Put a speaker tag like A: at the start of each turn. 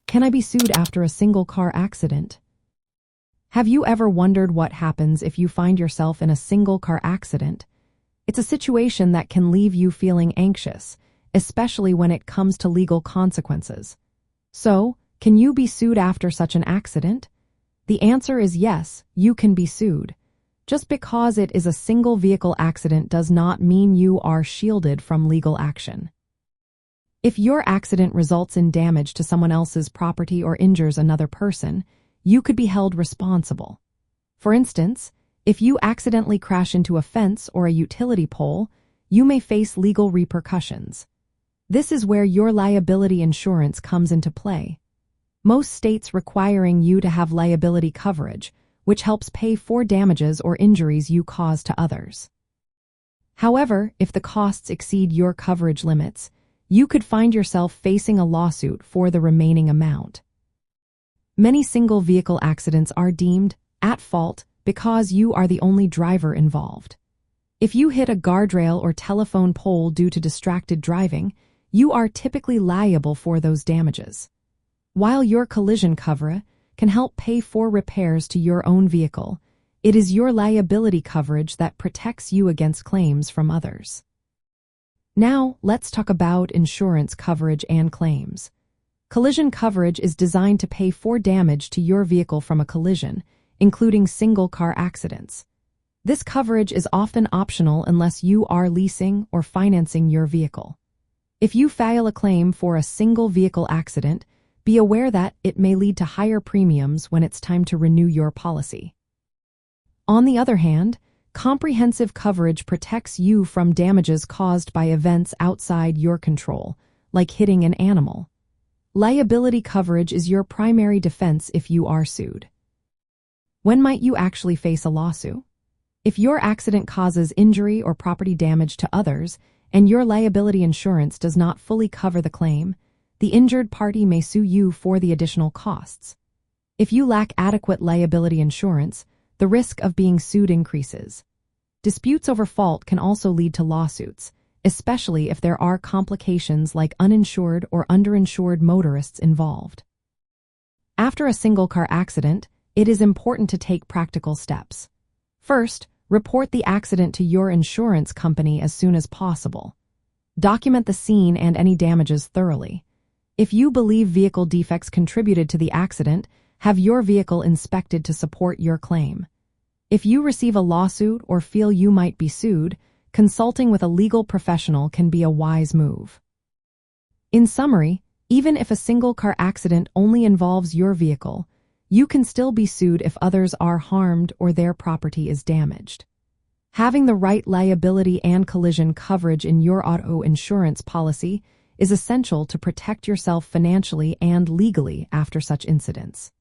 A: Can I be sued after a single car accident? Have you ever wondered what happens if you find yourself in a single car accident? It's a situation that can leave you feeling anxious, especially when it comes to legal consequences. So, can you be sued after such an accident? The answer is yes, you can be sued. Just because it is a single vehicle accident does not mean you are shielded from legal action. If your accident results in damage to someone else's property or injures another person, you could be held responsible. For instance, if you accidentally crash into a fence or a utility pole, you may face legal repercussions. This is where your liability insurance comes into play. Most states requiring you to have liability coverage, which helps pay for damages or injuries you cause to others. However, if the costs exceed your coverage limits, you could find yourself facing a lawsuit for the remaining amount. Many single vehicle accidents are deemed at fault because you are the only driver involved. If you hit a guardrail or telephone pole due to distracted driving, you are typically liable for those damages. While your collision cover can help pay for repairs to your own vehicle, it is your liability coverage that protects you against claims from others. Now, let's talk about insurance coverage and claims. Collision coverage is designed to pay for damage to your vehicle from a collision, including single-car accidents. This coverage is often optional unless you are leasing or financing your vehicle. If you file a claim for a single vehicle accident, be aware that it may lead to higher premiums when it's time to renew your policy. On the other hand, comprehensive coverage protects you from damages caused by events outside your control, like hitting an animal. Liability coverage is your primary defense if you are sued. When might you actually face a lawsuit? If your accident causes injury or property damage to others, and your liability insurance does not fully cover the claim, the injured party may sue you for the additional costs. If you lack adequate liability insurance, the risk of being sued increases. Disputes over fault can also lead to lawsuits, especially if there are complications like uninsured or underinsured motorists involved. After a single-car accident, it is important to take practical steps. First, report the accident to your insurance company as soon as possible. Document the scene and any damages thoroughly. If you believe vehicle defects contributed to the accident, have your vehicle inspected to support your claim. If you receive a lawsuit or feel you might be sued, consulting with a legal professional can be a wise move. In summary, even if a single-car accident only involves your vehicle, you can still be sued if others are harmed or their property is damaged. Having the right liability and collision coverage in your auto insurance policy is essential to protect yourself financially and legally after such incidents.